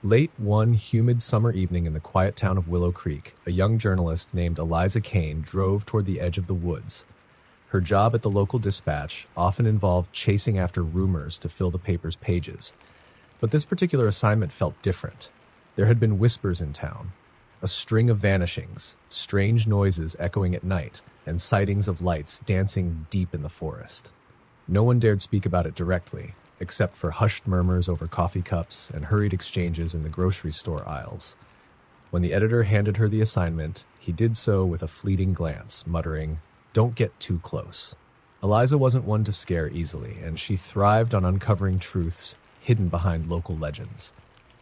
Late one humid summer evening in the quiet town of Willow Creek, a young journalist named Eliza Kane drove toward the edge of the woods. Her job at the local dispatch often involved chasing after rumors to fill the paper's pages. But this particular assignment felt different. There had been whispers in town, a string of vanishings, strange noises echoing at night, and sightings of lights dancing deep in the forest. No one dared speak about it directly, except for hushed murmurs over coffee cups and hurried exchanges in the grocery store aisles. When the editor handed her the assignment, he did so with a fleeting glance, muttering, "Don't get too close." Eliza wasn't one to scare easily, and she thrived on uncovering truths hidden behind local legends.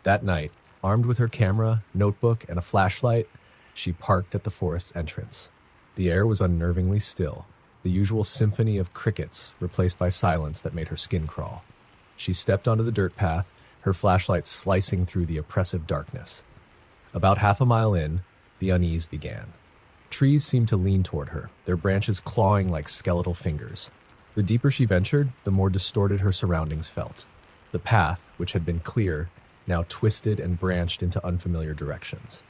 That night, armed with her camera, notebook, and a flashlight, she parked at the forest's entrance. The air was unnervingly still, the usual symphony of crickets replaced by silence that made her skin crawl. She stepped onto the dirt path, her flashlight slicing through the oppressive darkness. About half a mile in, the unease began. Trees seemed to lean toward her, their branches clawing like skeletal fingers. The deeper she ventured, the more distorted her surroundings felt. The path, which had been clear, now twisted and branched into unfamiliar directions.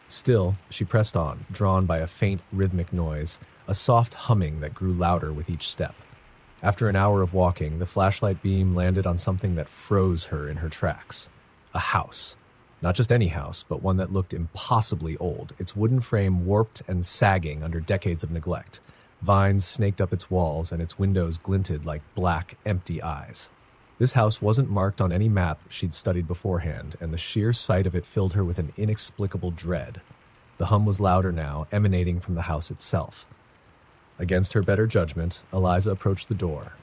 Still, she pressed on, drawn by a faint, rhythmic noise, a soft humming that grew louder with each step. After an hour of walking, the flashlight beam landed on something that froze her in her tracks. A house. Not just any house, but one that looked impossibly old, its wooden frame warped and sagging under decades of neglect. Vines snaked up its walls, and its windows glinted like black, empty eyes. This house wasn't marked on any map she'd studied beforehand, and the sheer sight of it filled her with an inexplicable dread. The hum was louder now, emanating from the house itself. Against her better judgment, Eliza approached the door.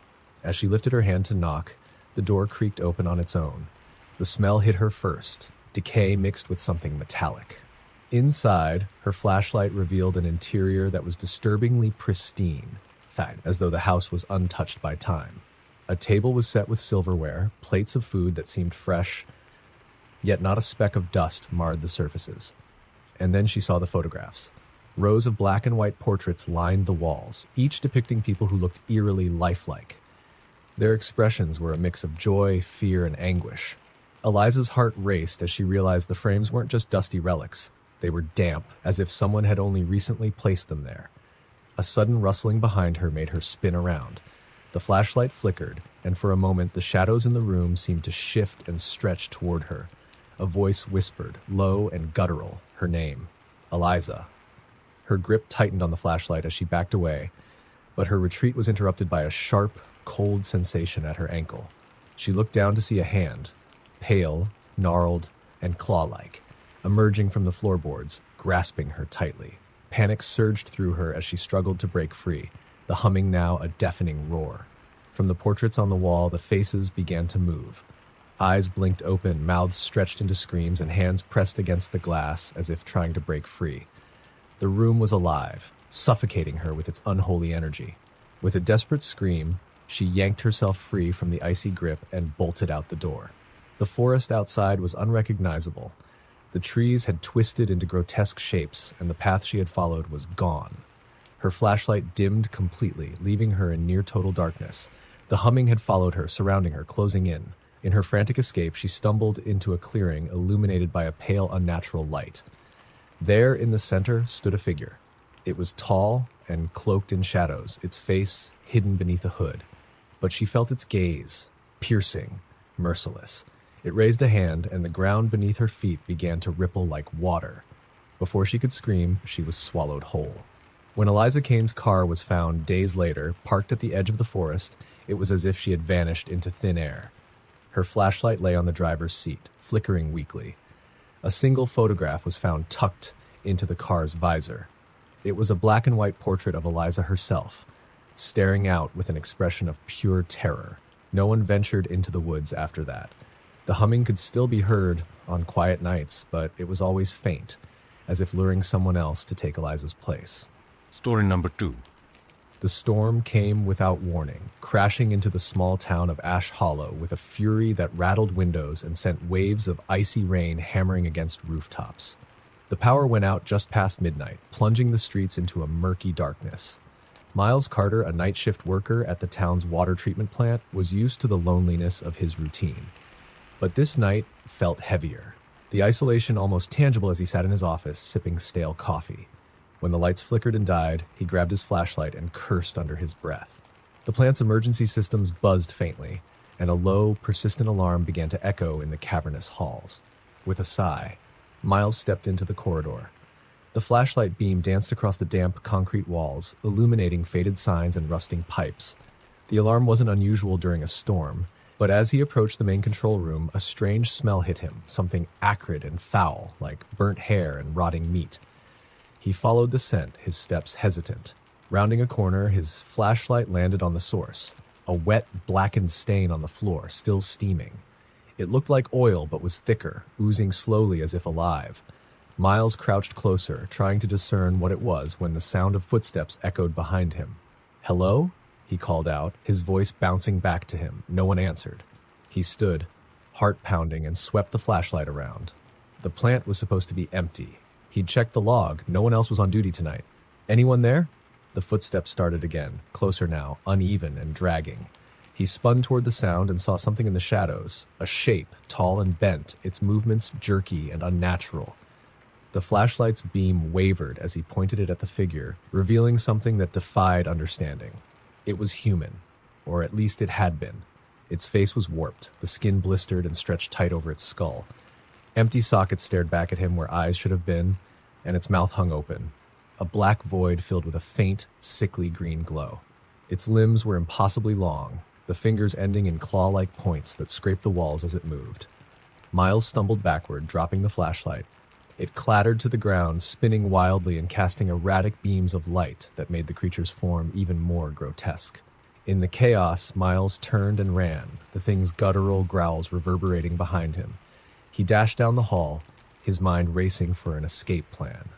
As she lifted her hand to knock, the door creaked open on its own. The smell hit her first, decay mixed with something metallic. Inside, her flashlight revealed an interior that was disturbingly pristine, as though the house was untouched by time. A table was set with silverware, plates of food that seemed fresh, yet not a speck of dust marred the surfaces. And then she saw the photographs. Rows of black and white portraits lined the walls, each depicting people who looked eerily lifelike. Their expressions were a mix of joy, fear, and anguish. Eliza's heart raced as she realized the frames weren't just dusty relics. They were damp, as if someone had only recently placed them there. A sudden rustling behind her made her spin around. The flashlight flickered, and for a moment the shadows in the room seemed to shift and stretch toward her. A voice whispered, low and guttural, her name, Eliza. Her grip tightened on the flashlight as she backed away, but her retreat was interrupted by a sharp, cold sensation at her ankle. She looked down to see a hand, pale, gnarled, and claw-like, emerging from the floorboards, grasping her tightly. Panic surged through her as she struggled to break free, the humming now a deafening roar. From the portraits on the wall, the faces began to move. Eyes blinked open, mouths stretched into screams, and hands pressed against the glass as if trying to break free. The room was alive, suffocating her with its unholy energy. With a desperate scream, she yanked herself free from the icy grip and bolted out the door. The forest outside was unrecognizable. The trees had twisted into grotesque shapes, and the path she had followed was gone. Her flashlight dimmed completely, leaving her in near-total darkness. The humming had followed her, surrounding her, closing in. In her frantic escape, she stumbled into a clearing illuminated by a pale, unnatural light. There in the center stood a figure. It was tall and cloaked in shadows, its face hidden beneath a hood. But she felt its gaze, piercing, merciless. It raised a hand, and the ground beneath her feet began to ripple like water. Before she could scream, she was swallowed whole. When Eliza Kane's car was found days later, parked at the edge of the forest, it was as if she had vanished into thin air. Her flashlight lay on the driver's seat, flickering weakly. A single photograph was found tucked into the car's visor. It was a black and white portrait of Eliza herself, staring out with an expression of pure terror. No one ventured into the woods after that. The humming could still be heard on quiet nights, but it was always faint, as if luring someone else to take Eliza's place. Story number 2. The storm came without warning, crashing into the small town of Ash Hollow with a fury that rattled windows and sent waves of icy rain hammering against rooftops. The power went out just past midnight, plunging the streets into a murky darkness. Miles Carter, a night shift worker at the town's water treatment plant, was used to the loneliness of his routine. But this night felt heavier. the isolation almost tangible as he sat in his office, sipping stale coffee. When the lights flickered and died, he grabbed his flashlight and cursed under his breath. The plant's emergency systems buzzed faintly, and a low, persistent alarm began to echo in the cavernous halls. With a sigh, Miles stepped into the corridor. The flashlight beam danced across the damp concrete walls, illuminating faded signs and rusting pipes. The alarm wasn't unusual during a storm, but as he approached the main control room, a strange smell hit him, something acrid and foul, like burnt hair and rotting meat. He followed the scent, his steps hesitant. Rounding a corner, his flashlight landed on the source, a wet, blackened stain on the floor, still steaming. It looked like oil, but was thicker, oozing slowly as if alive. Miles crouched closer, trying to discern what it was when the sound of footsteps echoed behind him. "Hello?" he called out, his voice bouncing back to him. No one answered. He stood, heart pounding, and swept the flashlight around. The plant was supposed to be empty. He'd checked the log. No one else was on duty tonight. "Anyone there?" The footsteps started again, closer now, uneven and dragging. He spun toward the sound and saw something in the shadows, a shape, tall and bent, its movements jerky and unnatural. The flashlight's beam wavered as he pointed it at the figure, revealing something that defied understanding. It was human, or at least it had been. Its face was warped, the skin blistered and stretched tight over its skull. Empty sockets stared back at him where eyes should have been, and its mouth hung open, a black void filled with a faint, sickly green glow. Its limbs were impossibly long, the fingers ending in claw-like points that scraped the walls as it moved. Miles stumbled backward, dropping the flashlight. It clattered to the ground, spinning wildly and casting erratic beams of light that made the creature's form even more grotesque. In the chaos, Miles turned and ran, the thing's guttural growls reverberating behind him. He dashed down the hall, his mind racing for an escape plan.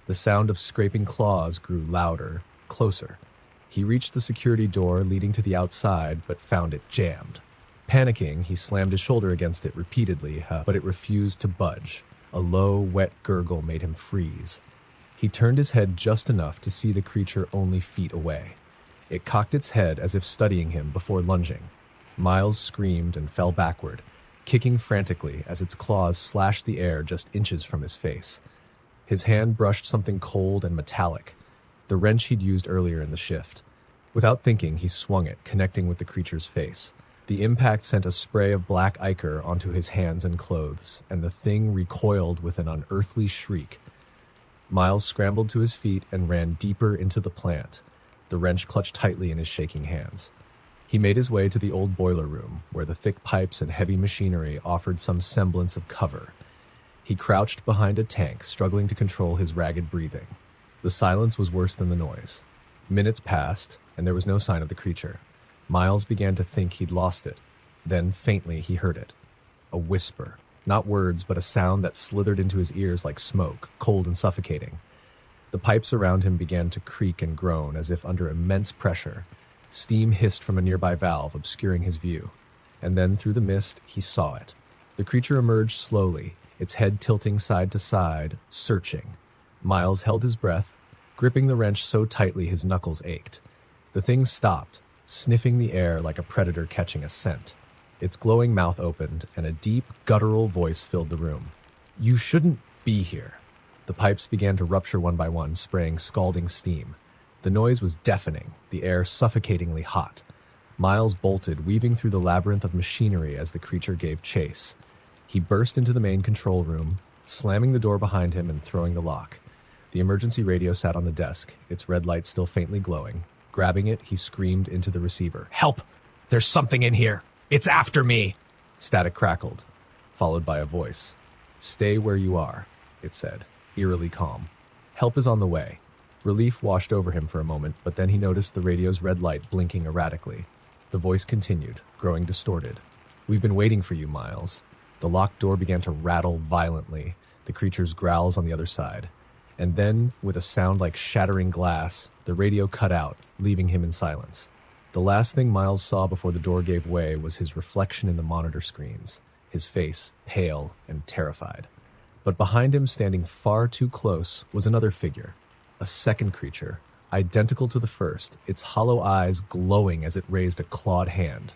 The sound of scraping claws grew louder, closer. He reached the security door leading to the outside, but found it jammed. Panicking, he slammed his shoulder against it repeatedly, but it refused to budge. A low, wet gurgle made him freeze. He turned his head just enough to see the creature only feet away. It cocked its head as if studying him before lunging. Miles screamed and fell backward, kicking frantically as its claws slashed the air just inches from his face. His hand brushed something cold and metallic, the wrench he'd used earlier in the shift. Without thinking, he swung it, connecting with the creature's face. The impact sent a spray of black ichor onto his hands and clothes, and the thing recoiled with an unearthly shriek. Miles scrambled to his feet and ran deeper into the plant, the wrench clutched tightly in his shaking hands. He made his way to the old boiler room, where the thick pipes and heavy machinery offered some semblance of cover. He crouched behind a tank, struggling to control his ragged breathing. The silence was worse than the noise. Minutes passed, and there was no sign of the creature. Miles began to think he'd lost it. Then, faintly, he heard it. A whisper. Not words, but a sound that slithered into his ears like smoke, cold and suffocating. The pipes around him began to creak and groan as if under immense pressure. Steam hissed from a nearby valve, obscuring his view. And then, through the mist, he saw it. The creature emerged slowly, its head tilting side to side, searching. Miles held his breath, gripping the wrench so tightly his knuckles ached. The thing stopped, sniffing the air like a predator catching a scent. Its glowing mouth opened, and a deep, guttural voice filled the room. "You shouldn't be here." The pipes began to rupture one by one, spraying scalding steam. The noise was deafening, the air suffocatingly hot. Miles bolted, weaving through the labyrinth of machinery as the creature gave chase. He burst into the main control room, slamming the door behind him and throwing the lock. The emergency radio sat on the desk, its red light still faintly glowing. Grabbing it, he screamed into the receiver. "Help! There's something in here! It's after me!" Static crackled, followed by a voice. "Stay where you are," it said, eerily calm. "Help is on the way." Relief washed over him for a moment, but then he noticed the radio's red light blinking erratically. The voice continued, growing distorted. "We've been waiting for you, Miles." The locked door began to rattle violently, the creature's growls on the other side. And then, with a sound like shattering glass, the radio cut out, leaving him in silence. The last thing Miles saw before the door gave way was his reflection in the monitor screens, his face pale and terrified. But behind him, standing far too close, was another figure, a second creature, identical to the first, its hollow eyes glowing as it raised a clawed hand.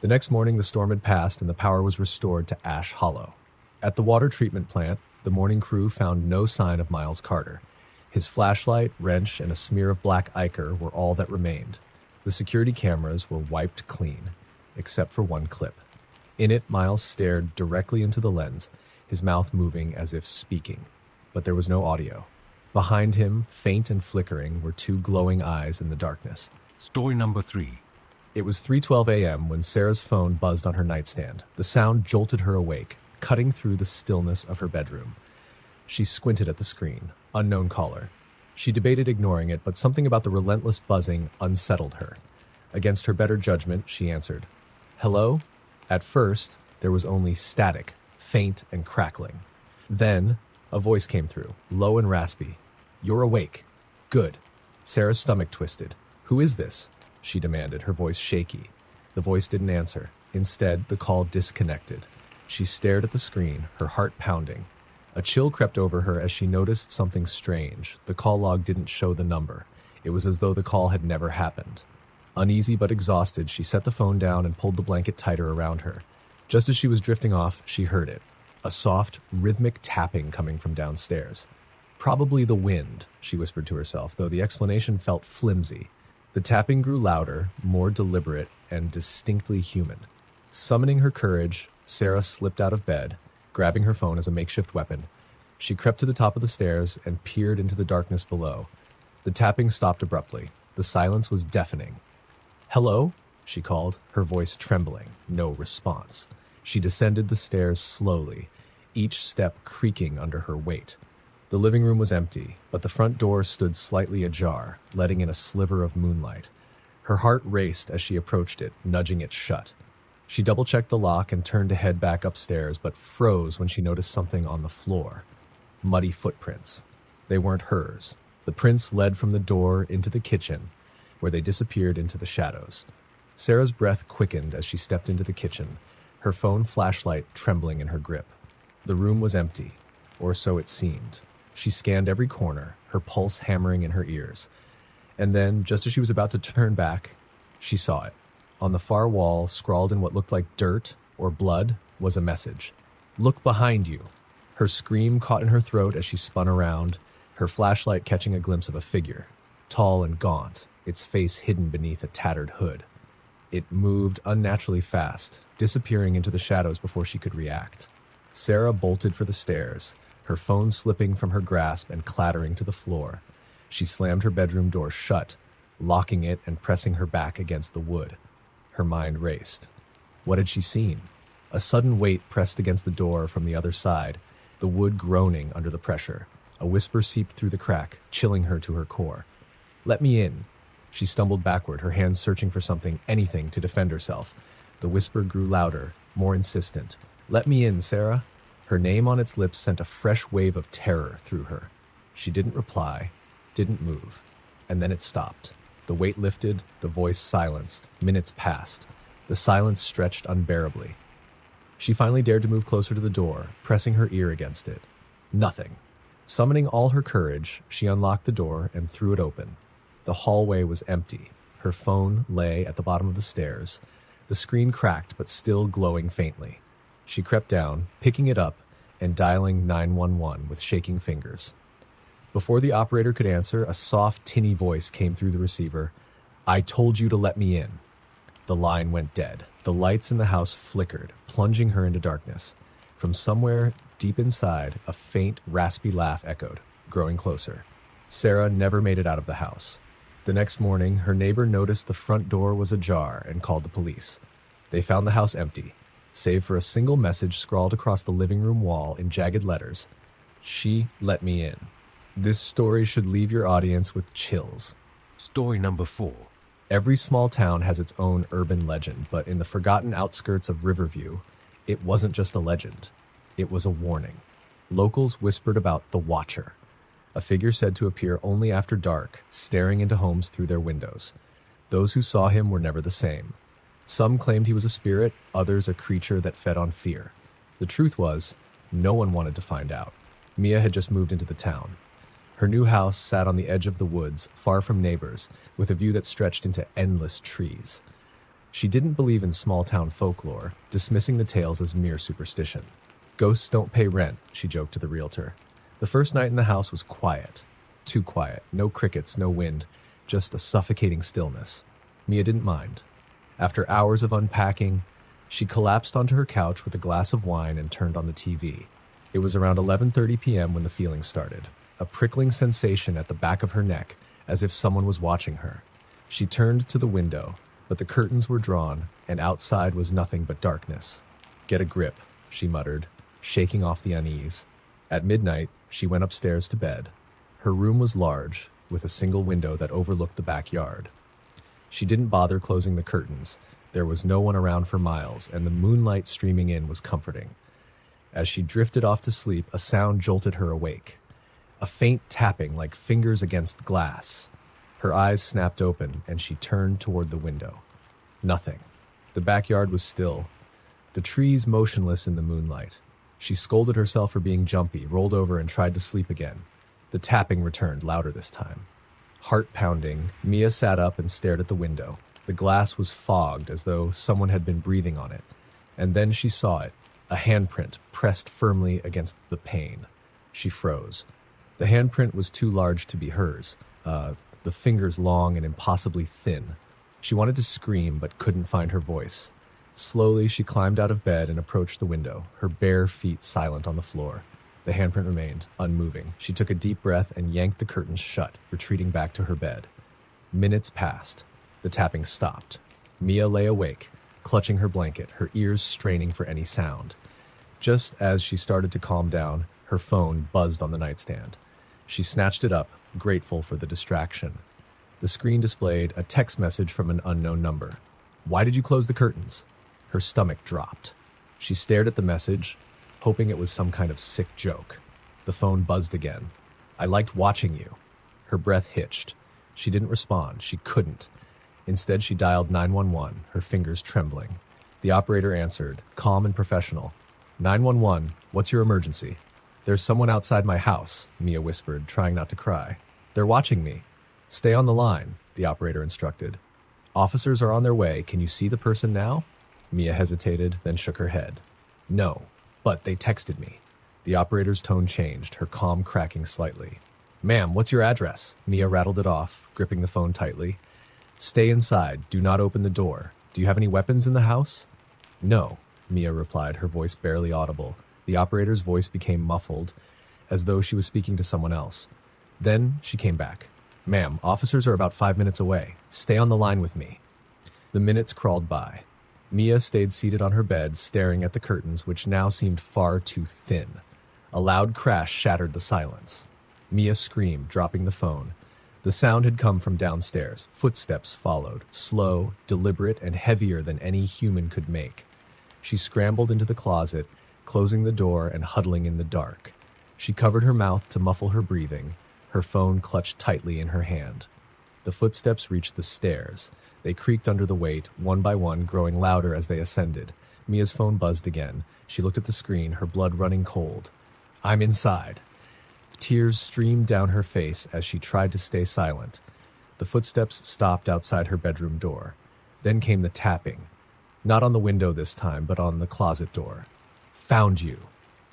The next morning, the storm had passed and the power was restored to Ash Hollow. At the water treatment plant, the morning crew found no sign of Miles Carter. His flashlight, wrench, and a smear of black ichor were all that remained. The security cameras were wiped clean, except for one clip. In it, Miles stared directly into the lens, his mouth moving as if speaking. But there was no audio. Behind him, faint and flickering, were two glowing eyes in the darkness. Story number 3. It was 3:12 a.m. when Sarah's phone buzzed on her nightstand. The sound jolted her awake, cutting through the stillness of her bedroom. She squinted at the screen. Unknown caller. She debated ignoring it, but something about the relentless buzzing unsettled her. Against her better judgment, she answered. Hello? At first, there was only static, faint and crackling. Then, a voice came through, low and raspy. You're awake. Good. Sarah's stomach twisted. Who is this? She demanded, her voice shaky. The voice didn't answer. Instead, the call disconnected. She stared at the screen, her heart pounding. A chill crept over her as she noticed something strange. The call log didn't show the number. It was as though the call had never happened. Uneasy but exhausted, she set the phone down and pulled the blanket tighter around her. Just as she was drifting off, she heard it. A soft, rhythmic tapping coming from downstairs. Probably the wind, she whispered to herself, though the explanation felt flimsy. The tapping grew louder, more deliberate, and distinctly human. Summoning her courage, Sarah slipped out of bed, grabbing her phone as a makeshift weapon. She crept to the top of the stairs and peered into the darkness below. The tapping stopped abruptly. The silence was deafening. Hello? She called, her voice trembling. No response. She descended the stairs slowly, each step creaking under her weight. The living room was empty, but the front door stood slightly ajar, letting in a sliver of moonlight. Her heart raced as she approached it, nudging it shut. She double-checked the lock and turned to head back upstairs, but froze when she noticed something on the floor. Muddy footprints. They weren't hers. The prints led from the door into the kitchen, where they disappeared into the shadows. Sarah's breath quickened as she stepped into the kitchen, her phone flashlight trembling in her grip. The room was empty, or so it seemed. She scanned every corner, her pulse hammering in her ears. And then, just as she was about to turn back, she saw it. On the far wall, scrawled in what looked like dirt or blood, was a message. Look behind you. Her scream caught in her throat as she spun around, her flashlight catching a glimpse of a figure, tall and gaunt, its face hidden beneath a tattered hood. It moved unnaturally fast, disappearing into the shadows before she could react. Sarah bolted for the stairs, her phone slipping from her grasp and clattering to the floor. She slammed her bedroom door shut, locking it and pressing her back against the wood. Her mind raced. What had she seen? A sudden weight pressed against the door from the other side, the wood groaning under the pressure. A whisper seeped through the crack, chilling her to her core. Let me in. She stumbled backward, her hands searching for something, anything, to defend herself. The whisper grew louder, more insistent. Let me in, Sarah. Her name on its lips sent a fresh wave of terror through her. She didn't reply, didn't move, and then it stopped. The weight lifted, the voice silenced. Minutes passed. The silence stretched unbearably. She finally dared to move closer to the door, pressing her ear against it. Nothing. Summoning all her courage, she unlocked the door and threw it open. The hallway was empty. Her phone lay at the bottom of the stairs. The screen cracked, but still glowing faintly. She crept down, picking it up, and dialing 911 with shaking fingers. Before the operator could answer, a soft, tinny voice came through the receiver. I told you to let me in. The line went dead. The lights in the house flickered, plunging her into darkness. From somewhere deep inside, a faint, raspy laugh echoed, growing closer. Sarah never made it out of the house. The next morning, her neighbor noticed the front door was ajar and called the police. They found the house empty, save for a single message scrawled across the living room wall in jagged letters. She let me in. This story should leave your audience with chills. Story number 4. Every small town has its own urban legend, but in the forgotten outskirts of Riverview, it wasn't just a legend. It was a warning. Locals whispered about the Watcher, a figure said to appear only after dark, staring into homes through their windows. Those who saw him were never the same. Some claimed he was a spirit, others a creature that fed on fear. The truth was, no one wanted to find out. Mia had just moved into the town. Her new house sat on the edge of the woods, far from neighbors, with a view that stretched into endless trees. She didn't believe in small-town folklore, dismissing the tales as mere superstition. Ghosts don't pay rent, she joked to the realtor. The first night in the house was quiet. Too quiet. No crickets, no wind. Just a suffocating stillness. Mia didn't mind. After hours of unpacking, she collapsed onto her couch with a glass of wine and turned on the TV. It was around 11:30 p.m. when the feeling started. A prickling sensation at the back of her neck, as if someone was watching her. She turned to the window, but the curtains were drawn, and outside was nothing but darkness. "Get a grip," she muttered, shaking off the unease. At midnight, she went upstairs to bed. Her room was large, with a single window that overlooked the backyard. She didn't bother closing the curtains. There was no one around for miles, and the moonlight streaming in was comforting. As she drifted off to sleep, a sound jolted her awake. A faint tapping like fingers against glass. Her eyes snapped open, and she turned toward the window. Nothing. The backyard was still, the trees motionless in the moonlight. She scolded herself for being jumpy, rolled over, and tried to sleep again. The tapping returned, louder this time. Heart pounding, Mia sat up and stared at the window. The glass was fogged, as though someone had been breathing on it. And then she saw it, a handprint pressed firmly against the pane. She froze. The handprint was too large to be hers, the fingers long and impossibly thin. She wanted to scream, but couldn't find her voice. Slowly, she climbed out of bed and approached the window, her bare feet silent on the floor. The handprint remained, unmoving. She took a deep breath and yanked the curtains shut, retreating back to her bed. Minutes passed. The tapping stopped. Mia lay awake, clutching her blanket, her ears straining for any sound. Just as she started to calm down, her phone buzzed on the nightstand. She snatched it up, grateful for the distraction. The screen displayed a text message from an unknown number. "Why did you close the curtains?" Her stomach dropped. She stared at the message, hoping it was some kind of sick joke. The phone buzzed again. "I liked watching you." Her breath hitched. She didn't respond. She couldn't. Instead, she dialed 911, her fingers trembling. The operator answered, calm and professional. 911, what's your emergency?" "There's someone outside my house," Mia whispered, trying not to cry. "They're watching me." "Stay on the line," the operator instructed. "Officers are on their way. Can you see the person now?" Mia hesitated, then shook her head. "No, but they texted me." The operator's tone changed, her calm cracking slightly. "Ma'am, what's your address?" Mia rattled it off, gripping the phone tightly. "Stay inside. Do not open the door. Do you have any weapons in the house?" "No," Mia replied, her voice barely audible. The operator's voice became muffled, as though she was speaking to someone else. Then she came back. "Ma'am, officers are about 5 minutes away. Stay on the line with me." The minutes crawled by. Mia stayed seated on her bed, staring at the curtains, which now seemed far too thin. A loud crash shattered the silence. Mia screamed, dropping the phone. The sound had come from downstairs. Footsteps followed, slow, deliberate, and heavier than any human could make. She scrambled into the closet, closing the door and huddling in the dark. She covered her mouth to muffle her breathing, her phone clutched tightly in her hand. The footsteps reached the stairs. They creaked under the weight, one by one, growing louder as they ascended. Mia's phone buzzed again. She looked at the screen, her blood running cold. "I'm inside." Tears streamed down her face as she tried to stay silent. The footsteps stopped outside her bedroom door. Then came the tapping. Not on the window this time, but on the closet door. "Found you,"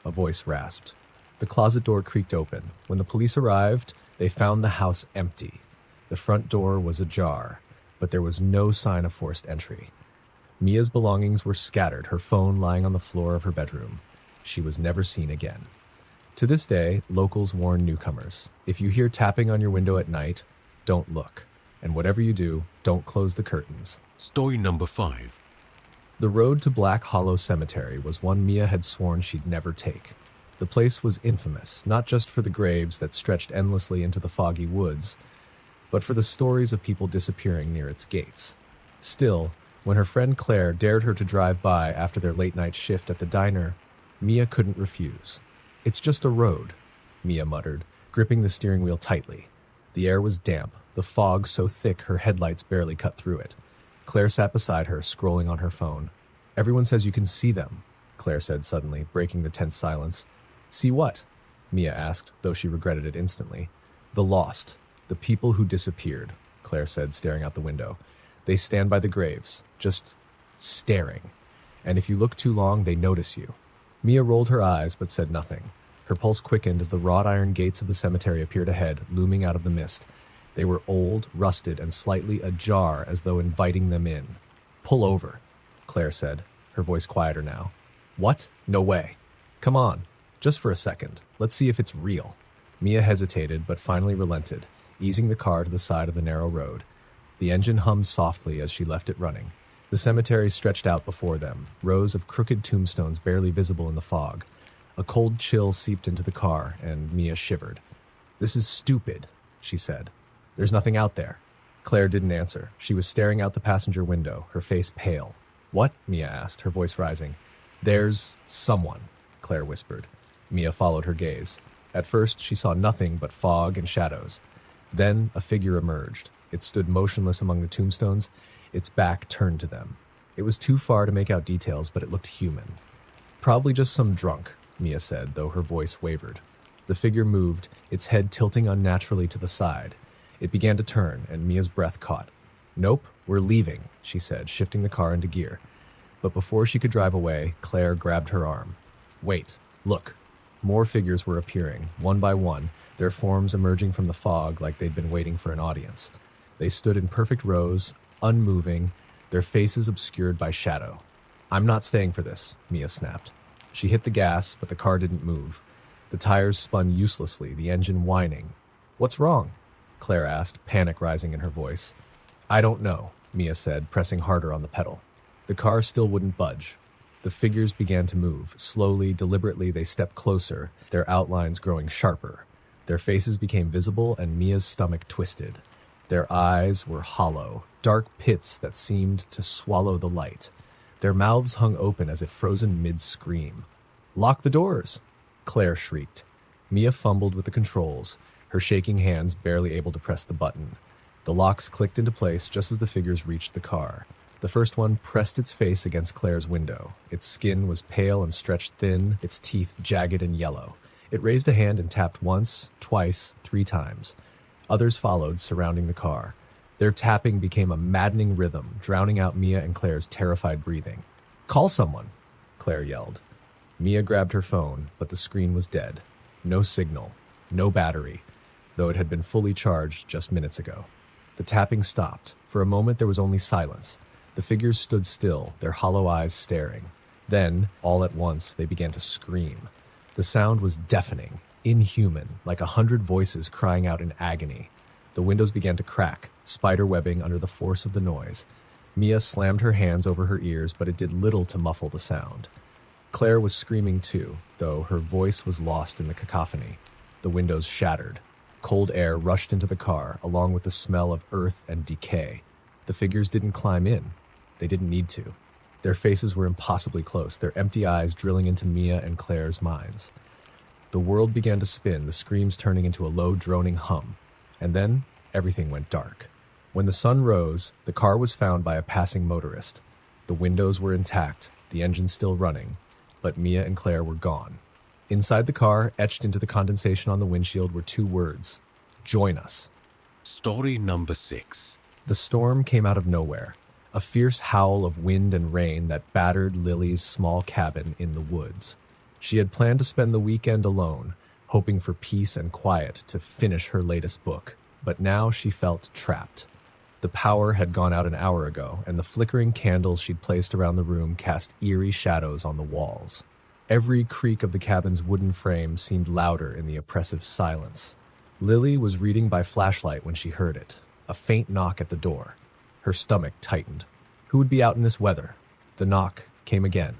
a voice rasped. The closet door creaked open. When the police arrived, they found the house empty. The front door was ajar, but there was no sign of forced entry. Mia's belongings were scattered, her phone lying on the floor of her bedroom. She was never seen again. To this day, locals warn newcomers. If you hear tapping on your window at night, don't look. And whatever you do, don't close the curtains. Story number 5. The road to Black Hollow Cemetery was one Mia had sworn she'd never take. The place was infamous, not just for the graves that stretched endlessly into the foggy woods, but for the stories of people disappearing near its gates. Still, when her friend Claire dared her to drive by after their late-night shift at the diner, Mia couldn't refuse. "It's just a road," Mia muttered, gripping the steering wheel tightly. The air was damp, the fog so thick her headlights barely cut through it. Claire sat beside her, scrolling on her phone. "Everyone says you can see them," Claire said suddenly, breaking the tense silence. "See what?" Mia asked, though she regretted it instantly. "The lost. The people who disappeared," Claire said, staring out the window. "They stand by the graves, just staring. And if you look too long, they notice you." Mia rolled her eyes but said nothing. Her pulse quickened as the wrought iron gates of the cemetery appeared ahead, looming out of the mist. They were old, rusted, and slightly ajar as though inviting them in. "Pull over," Claire said, her voice quieter now. "What? No way. Come on, just for a second. Let's see if it's real." Mia hesitated but finally relented, easing the car to the side of the narrow road. The engine hummed softly as she left it running. The cemetery stretched out before them, rows of crooked tombstones barely visible in the fog. A cold chill seeped into the car, and Mia shivered. "This is stupid," she said. "There's nothing out there." Claire didn't answer. She was staring out the passenger window, her face pale. "What?" Mia asked, her voice rising. "There's someone," Claire whispered. Mia followed her gaze. At first, she saw nothing but fog and shadows. Then a figure emerged. It stood motionless among the tombstones, its back turned to them. It was too far to make out details, but it looked human. "Probably just some drunk," Mia said, though her voice wavered. The figure moved, its head tilting unnaturally to the side. It began to turn, and Mia's breath caught. "Nope, we're leaving," she said, shifting the car into gear. But before she could drive away, Claire grabbed her arm. "Wait, look." More figures were appearing, one by one, their forms emerging from the fog like they'd been waiting for an audience. They stood in perfect rows, unmoving, their faces obscured by shadow. "I'm not staying for this," Mia snapped. She hit the gas, but the car didn't move. The tires spun uselessly, the engine whining. "What's wrong?" Claire asked, panic rising in her voice. "I don't know," Mia said, pressing harder on the pedal. The car still wouldn't budge. The figures began to move. Slowly, deliberately, they stepped closer, their outlines growing sharper. Their faces became visible, and Mia's stomach twisted. Their eyes were hollow, dark pits that seemed to swallow the light. Their mouths hung open as if frozen mid-scream. "Lock the doors!" Claire shrieked. Mia fumbled with the controls, her shaking hands barely able to press the button. The locks clicked into place just as the figures reached the car. The first one pressed its face against Claire's window. Its skin was pale and stretched thin, its teeth jagged and yellow. It raised a hand and tapped once, twice, 3 times. Others followed, surrounding the car. Their tapping became a maddening rhythm, drowning out Mia and Claire's terrified breathing. "Call someone," Claire yelled. Mia grabbed her phone, but the screen was dead. No signal, no battery, though it had been fully charged just minutes ago. The tapping stopped. For a moment there was only silence. The figures stood still, their hollow eyes staring. Then, all at once, they began to scream. The sound was deafening, inhuman, like 100 voices crying out in agony. The windows began to crack, spider-webbing under the force of the noise. Mia slammed her hands over her ears, but it did little to muffle the sound. Claire was screaming too, though her voice was lost in the cacophony. The windows shattered. Cold air rushed into the car, along with the smell of earth and decay. The figures didn't climb in. They didn't need to. Their faces were impossibly close, their empty eyes drilling into Mia and Claire's minds. The world began to spin, the screams turning into a low, droning hum. And then, everything went dark. When the sun rose, the car was found by a passing motorist. The windows were intact, the engine still running, but Mia and Claire were gone. Inside the car, etched into the condensation on the windshield, were 2 words. "Join us." Story number 6. The storm came out of nowhere. A fierce howl of wind and rain that battered Lily's small cabin in the woods. She had planned to spend the weekend alone, hoping for peace and quiet to finish her latest book, but now she felt trapped. The power had gone out an hour ago, and the flickering candles she'd placed around the room cast eerie shadows on the walls. Every creak of the cabin's wooden frame seemed louder in the oppressive silence. Lily was reading by flashlight when she heard it. A faint knock at the door. Her stomach tightened. Who would be out in this weather? The knock came again,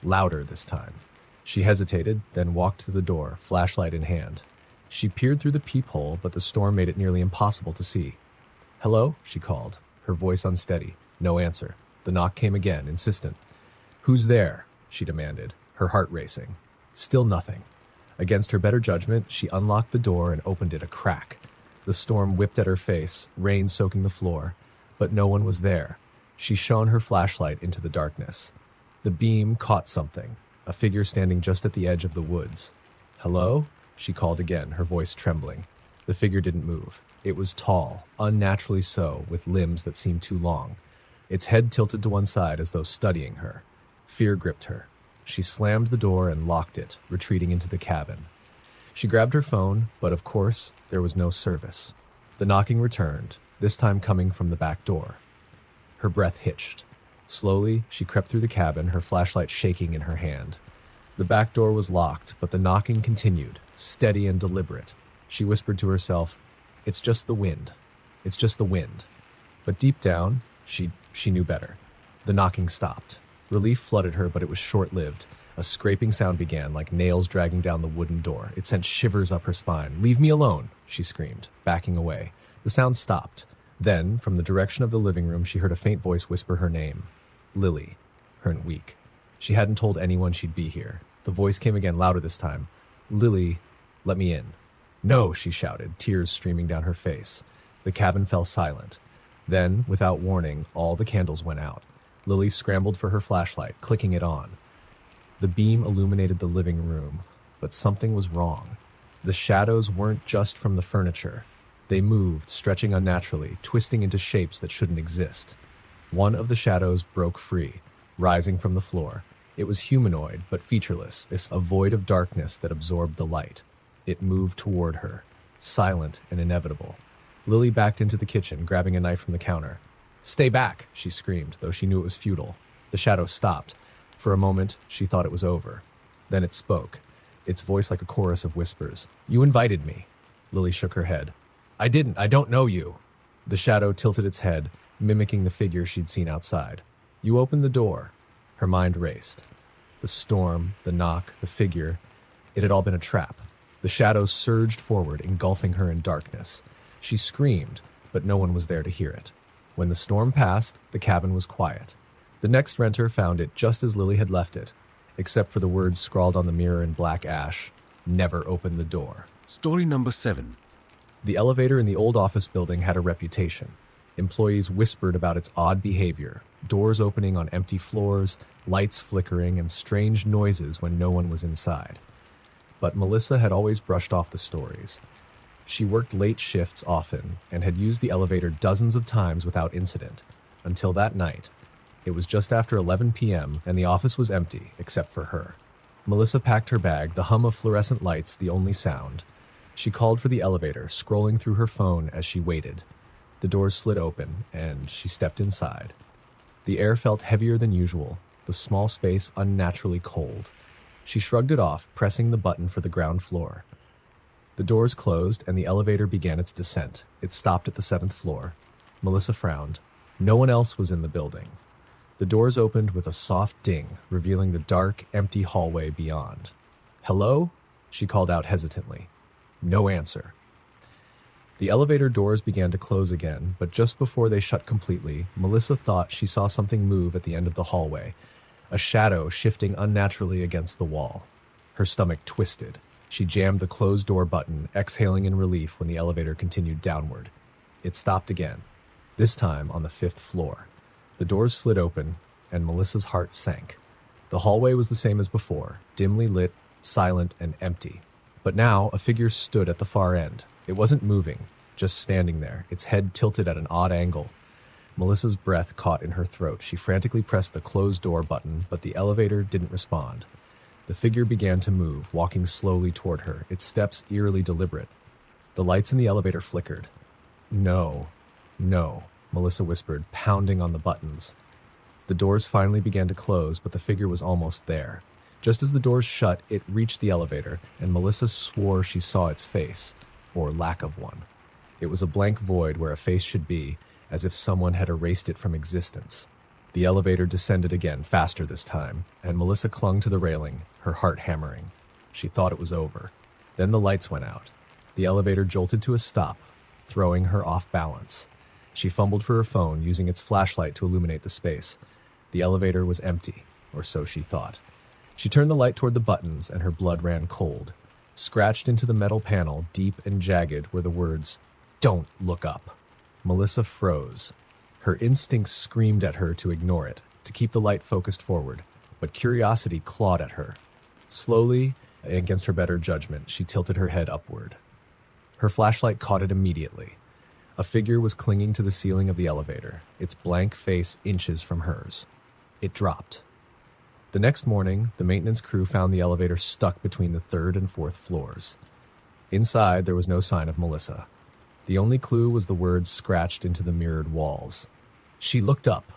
louder this time. She hesitated, then walked to the door, flashlight in hand. She peered through the peephole, but the storm made it nearly impossible to see. "Hello?" she called, her voice unsteady. No answer. The knock came again, insistent. "Who's there?" she demanded, her heart racing. Still nothing. Against her better judgment, she unlocked the door and opened it a crack. The storm whipped at her face, rain soaking the floor, but no one was there. She shone her flashlight into the darkness. The beam caught something, a figure standing just at the edge of the woods. "Hello?" she called again, her voice trembling. The figure didn't move. It was tall, unnaturally so, with limbs that seemed too long. Its head tilted to one side as though studying her. Fear gripped her. She slammed the door and locked it, retreating into the cabin. She grabbed her phone, but of course, there was no service. The knocking returned, this time coming from the back door. Her breath hitched. Slowly, she crept through the cabin, her flashlight shaking in her hand. The back door was locked, but the knocking continued, steady and deliberate. She whispered to herself, "It's just the wind. It's just the wind." But deep down, she knew better. The knocking stopped. Relief flooded her, but it was short-lived. A scraping sound began, like nails dragging down the wooden door. It sent shivers up her spine. "Leave me alone," she screamed, backing away. The sound stopped. Then, from the direction of the living room, she heard a faint voice whisper her name. Lily. Her weak. She hadn't told anyone she'd be here. The voice came again, louder this time. "Lily, let me in." "No," she shouted, tears streaming down her face. The cabin fell silent. Then, without warning, all the candles went out. Lily scrambled for her flashlight, clicking it on. The beam illuminated the living room, but something was wrong. The shadows weren't just from the furniture. They moved, stretching unnaturally, twisting into shapes that shouldn't exist. One of the shadows broke free, rising from the floor. It was humanoid, but featureless, a void of darkness that absorbed the light. It moved toward her, silent and inevitable. Lily backed into the kitchen, grabbing a knife from the counter. "Stay back," she screamed, though she knew it was futile. The shadow stopped. For a moment, she thought it was over. Then it spoke, its voice like a chorus of whispers. "You invited me." Lily shook her head. "I didn't. I don't know you." The shadow tilted its head, mimicking the figure she'd seen outside. "You opened the door." Her mind raced. The storm, the knock, the figure, it had all been a trap. The shadows surged forward, engulfing her in darkness. She screamed, but no one was there to hear it. When the storm passed, the cabin was quiet. The next renter found it just as Lily had left it, except for the words scrawled on the mirror in black ash, "Never open the door." Story number 7. The elevator in the old office building had a reputation. Employees whispered about its odd behavior, doors opening on empty floors, lights flickering, and strange noises when no one was inside. But Melissa had always brushed off the stories. She worked late shifts often and had used the elevator dozens of times without incident, until that night. It was just after 11 p.m. and the office was empty, except for her. Melissa packed her bag, the hum of fluorescent lights the only sound. She called for the elevator, scrolling through her phone as she waited. The doors slid open, and she stepped inside. The air felt heavier than usual, the small space unnaturally cold. She shrugged it off, pressing the button for the ground floor. The doors closed, and the elevator began its descent. It stopped at the 7th floor. Melissa frowned. No one else was in the building. The doors opened with a soft ding, revealing the dark, empty hallway beyond. "Hello?" she called out hesitantly. No answer. The elevator doors began to close again, but just before they shut completely, Melissa thought she saw something move at the end of the hallway, a shadow shifting unnaturally against the wall. Her stomach twisted. She jammed the closed door button, exhaling in relief when the elevator continued downward. It stopped again, this time on the 5th floor. The doors slid open, and Melissa's heart sank. The hallway was the same as before, dimly lit, silent, and empty. But now a figure stood at the far end. It wasn't moving, just standing there, its head tilted at an odd angle. Melissa's breath caught in her throat. She frantically pressed the closed door button, but the elevator didn't respond. The figure began to move, walking slowly toward her, its steps eerily deliberate. The lights in the elevator flickered. No, Melissa whispered, pounding on the buttons. The doors finally began to close, but the figure was almost there. Just as the doors shut, it reached the elevator, and Melissa swore she saw its face, or lack of one. It was a blank void where a face should be, as if someone had erased it from existence. The elevator descended again, faster this time, and Melissa clung to the railing, her heart hammering. She thought it was over. Then the lights went out. The elevator jolted to a stop, throwing her off balance. She fumbled for her phone, using its flashlight to illuminate the space. The elevator was empty, or so she thought. She turned the light toward the buttons, and her blood ran cold. Scratched into the metal panel, deep and jagged, were the words, "Don't look up." Melissa froze. Her instincts screamed at her to ignore it, to keep the light focused forward, but curiosity clawed at her. Slowly, against her better judgment, she tilted her head upward. Her flashlight caught it immediately. A figure was clinging to the ceiling of the elevator, its blank face inches from hers. It dropped. The next morning, the maintenance crew found the elevator stuck between the third and fourth floors. Inside, there was no sign of Melissa. The only clue was the words scratched into the mirrored walls. She looked up,